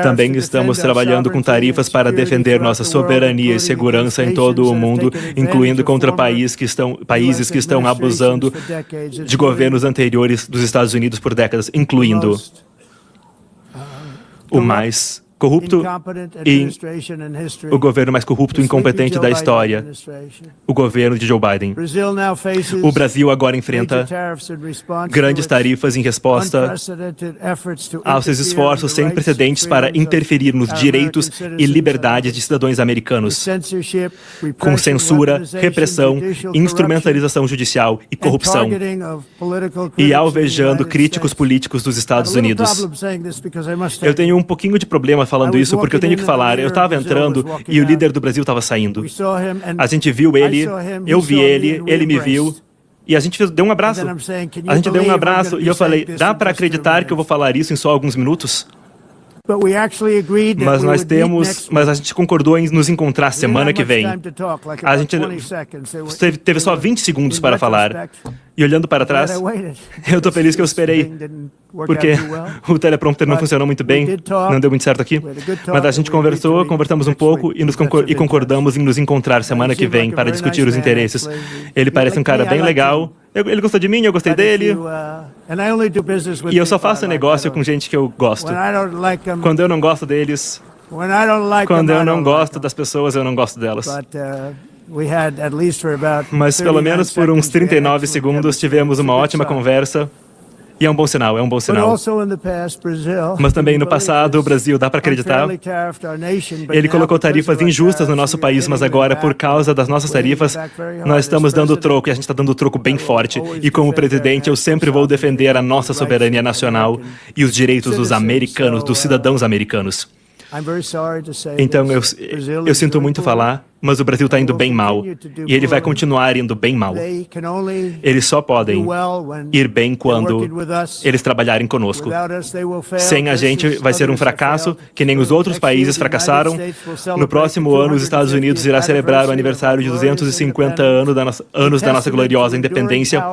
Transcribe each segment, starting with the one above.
Também estamos trabalhando com tarifas para defender nossa soberania e segurança em todo o mundo, incluindo contra países que estão abusando de governos anteriores dos Estados Unidos por décadas, incluindo o mais corrupto e o governo mais corrupto e incompetente da história, o governo de Joe Biden. O Brasil agora enfrenta grandes tarifas em resposta aos seus esforços sem precedentes para interferir nos direitos e liberdades de cidadãos americanos, com censura, repressão, instrumentalização judicial e corrupção, e alvejando críticos políticos dos Estados Unidos. Eu tenho um pouquinho de problema falando isso, porque eu tenho que falar. Eu estava entrando e o líder do Brasil estava saindo. A gente viu ele, eu vi ele, ele me viu, e a gente deu um abraço. A gente deu um abraço e eu falei, dá para acreditar que eu vou falar isso em só alguns minutos? Mas a gente concordou em nos encontrar semana que vem. A gente teve só 20 segundos para falar. E olhando para trás, eu estou feliz que eu esperei, porque o teleprompter não funcionou muito bem, não deu muito certo aqui. Mas a gente conversamos um pouco e concordamos em nos encontrar semana que vem para discutir os interesses. Ele parece um cara bem legal. Ele gostou de mim, eu gostei dele. E eu só faço negócio com gente que eu gosto. Quando eu não gosto deles, quando eu não gosto das pessoas, eu não gosto delas. Mas pelo menos por uns 39 segundos tivemos uma ótima conversa. E é um bom sinal, é um bom sinal. Mas também no passado, o Brasil, dá para acreditar, ele colocou tarifas injustas no nosso país, mas agora, por causa das nossas tarifas, nós estamos dando troco, e a gente está dando troco bem forte. E como presidente, eu sempre vou defender a nossa soberania nacional e os direitos dos americanos, dos cidadãos americanos. Então, eu sinto muito falar, mas o Brasil está indo bem mal, e ele vai continuar indo bem mal. Eles só podem ir bem quando eles trabalharem conosco. Sem a gente, vai ser um fracasso, que nem os outros países fracassaram. No próximo ano, os Estados Unidos irá celebrar o aniversário de 250 anos da nossa gloriosa independência,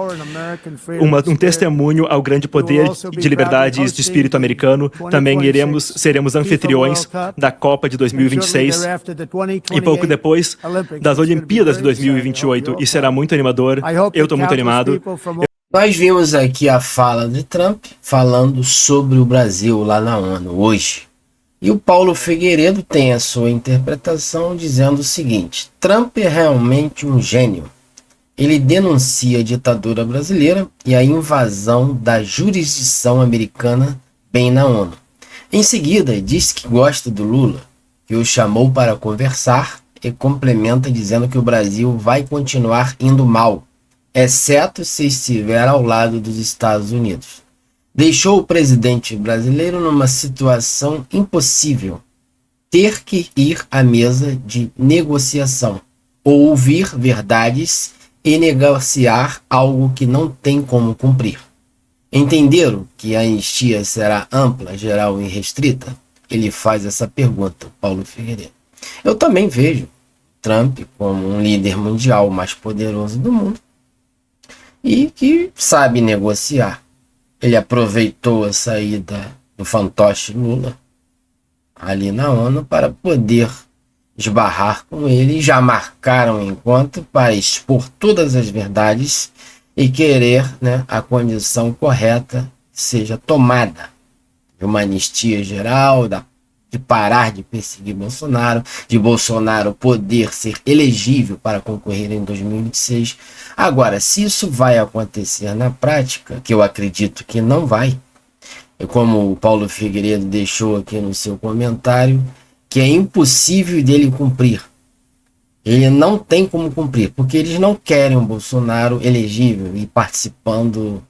um testemunho ao grande poder de liberdades de espírito americano. Também seremos anfitriões da Copa de 2026 e pouco depois das Olimpíadas de 2028. E será muito animador. Eu estou muito animado. Nós vimos aqui a fala de Trump falando sobre o Brasil lá na ONU hoje. E o Paulo Figueiredo tem a sua interpretação dizendo o seguinte: Trump é realmente um gênio. Ele denuncia a ditadura brasileira e a invasão da jurisdição americana bem na ONU. Em seguida, diz que gosta do Lula, que o chamou para conversar, e complementa dizendo que o Brasil vai continuar indo mal, exceto se estiver ao lado dos Estados Unidos. Deixou o presidente brasileiro numa situação impossível, ter que ir à mesa de negociação, ou ouvir verdades e negociar algo que não tem como cumprir. Entenderam que a anistia será ampla, geral e restrita? Ele faz essa pergunta, Paulo Figueiredo. Eu também vejo Trump como um líder mundial mais poderoso do mundo e que sabe negociar. Ele aproveitou a saída do fantoche Lula ali na ONU para poder esbarrar com ele. Já marcaram um encontro para expor todas as verdades e querer, a condição correta seja tomada de uma anistia geral, de parar de perseguir Bolsonaro, de Bolsonaro poder ser elegível para concorrer em 2026. Agora, se isso vai acontecer na prática, que eu acredito que não vai, como o Paulo Figueiredo deixou aqui no seu comentário, que é impossível dele cumprir. Ele não tem como cumprir, porque eles não querem o Bolsonaro elegível e participando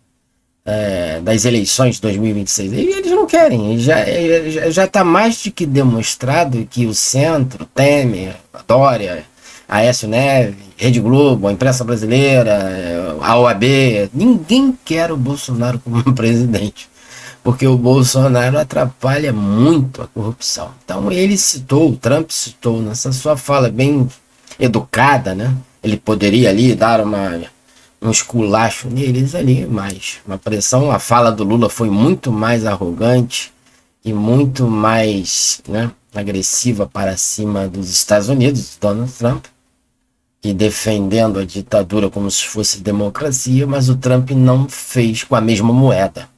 das eleições de 2026. Eles não querem. Já está mais do que demonstrado que o Centro, Temer, Dória, Aécio Neves, Rede Globo, a imprensa brasileira, a OAB, ninguém quer o Bolsonaro como presidente, porque o Bolsonaro atrapalha muito a corrupção. Então o Trump citou nessa sua fala bem educada, ele poderia ali dar um esculacho neles ali, mas uma pressão. A fala do Lula foi muito mais arrogante e muito mais, né, agressiva para cima dos Estados Unidos, Donald Trump, e defendendo a ditadura como se fosse democracia, mas o Trump não fez com a mesma moeda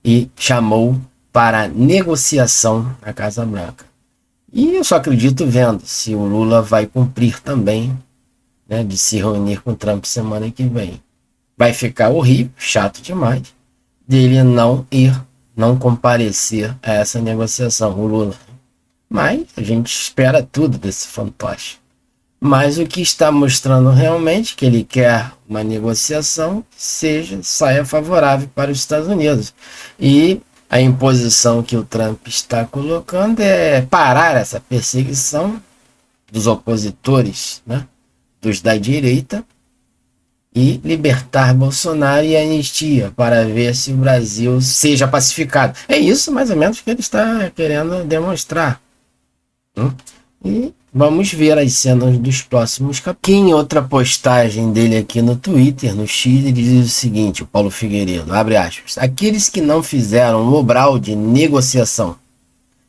e chamou para negociação na Casa Branca. E eu só acredito vendo se o Lula vai cumprir também, né, de se reunir com o Trump semana que vem. Vai ficar horrível, chato demais, dele não ir, não comparecer a essa negociação, o Lula. Mas a gente espera tudo desse fantoche. Mas o que está mostrando realmente que ele quer uma negociação que saia favorável para os Estados Unidos. E a imposição que o Trump está colocando é parar essa perseguição dos opositores, né, dos da direita, e libertar Bolsonaro e anistia para ver se o Brasil seja pacificado. É isso mais ou menos que ele está querendo demonstrar. E vamos ver as cenas dos próximos capítulos. Em outra postagem dele aqui no Twitter, no X, ele diz o seguinte, o Paulo Figueiredo, abre aspas, aqueles que não fizeram o Mobral de negociação,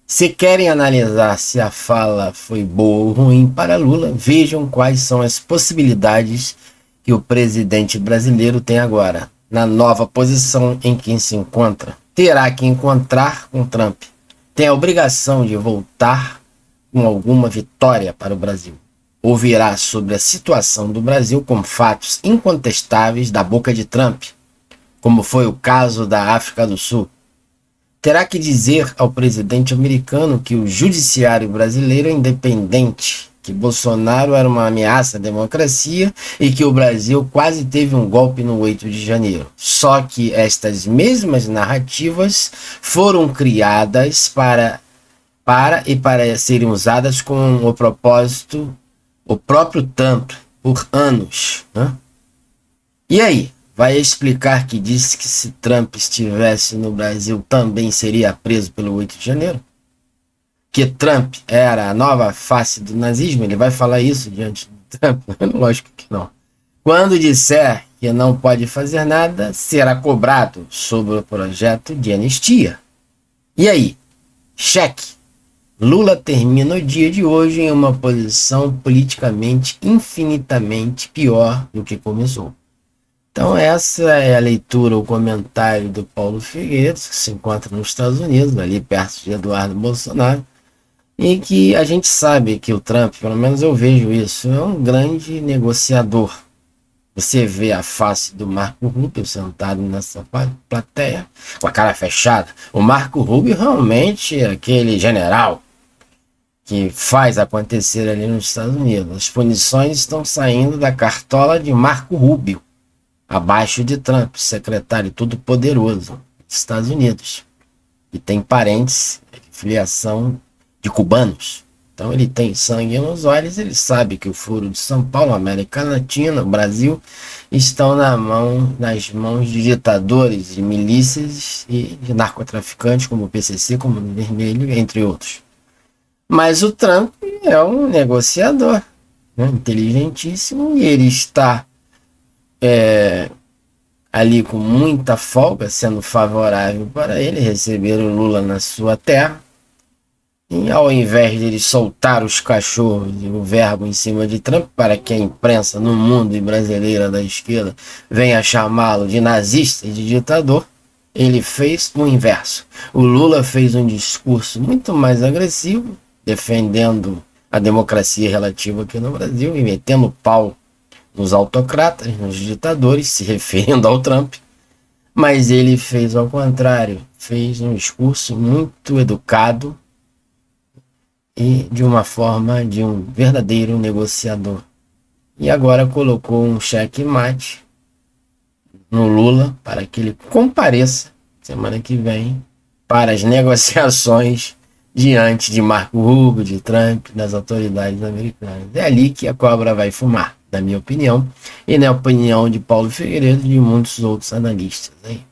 se querem analisar se a fala foi boa ou ruim para Lula, vejam quais são as possibilidades que o presidente brasileiro tem agora, na nova posição em que se encontra. Terá que encontrar com Trump. Tem a obrigação de voltar com alguma vitória para o Brasil. Ouvirá sobre a situação do Brasil com fatos incontestáveis da boca de Trump, como foi o caso da África do Sul. Terá que dizer ao presidente americano que o judiciário brasileiro é independente, que Bolsonaro era uma ameaça à democracia e que o Brasil quase teve um golpe no 8 de janeiro. Só que estas mesmas narrativas foram criadas para serem usadas com o propósito, o próprio Trump, por anos. Né? E aí? Vai explicar que disse que se Trump estivesse no Brasil também seria preso pelo 8 de janeiro? Que Trump era a nova face do nazismo? Ele vai falar isso diante do Trump? Lógico que não. Quando disser que não pode fazer nada, será cobrado sobre o projeto de anistia. E aí? Cheque. Lula termina o dia de hoje em uma posição politicamente infinitamente pior do que começou. Então essa é a leitura, o comentário do Paulo Figueiredo, que se encontra nos Estados Unidos, ali perto de Eduardo Bolsonaro, e que a gente sabe que o Trump, pelo menos eu vejo isso, é um grande negociador. Você vê a face do Marco Rubio sentado nessa plateia, com a cara fechada. O Marco Rubio realmente é aquele general que faz acontecer ali nos Estados Unidos. As punições estão saindo da cartola de Marco Rubio, abaixo de Trump, secretário todo poderoso dos Estados Unidos. E tem parentes, filiação de cubanos. Então ele tem sangue nos olhos, ele sabe que o Foro de São Paulo, América Latina, o Brasil, estão nas mãos de ditadores, de milícias e de narcotraficantes, como o PCC, como o Vermelho, entre outros. Mas o Trump é um negociador, né, inteligentíssimo, e ele está ali com muita folga, sendo favorável para ele receber o Lula na sua terra. E ao invés de ele soltar os cachorros e o verbo em cima de Trump, para que a imprensa no mundo e brasileira da esquerda venha chamá-lo de nazista e de ditador, ele fez o inverso. O Lula fez um discurso muito mais agressivo, defendendo a democracia relativa aqui no Brasil e metendo pau nos autocratas, nos ditadores, se referindo ao Trump. Mas ele fez ao contrário, fez um discurso muito educado e de uma forma de um verdadeiro negociador. E agora colocou um cheque-mate no Lula para que ele compareça semana que vem para as negociações diante de Marco Rubio, de Trump, das autoridades americanas. É ali que a cobra vai fumar, na minha opinião, e na opinião de Paulo Figueiredo e de muitos outros analistas. Hein?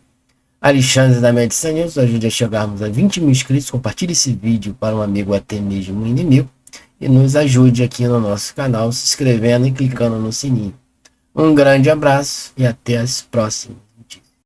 Alexandre da Medicina News, ajude a chegarmos a 20 mil inscritos, compartilhe esse vídeo para um amigo, até mesmo um inimigo, e nos ajude aqui no nosso canal, se inscrevendo e clicando no sininho. Um grande abraço e até as próximas.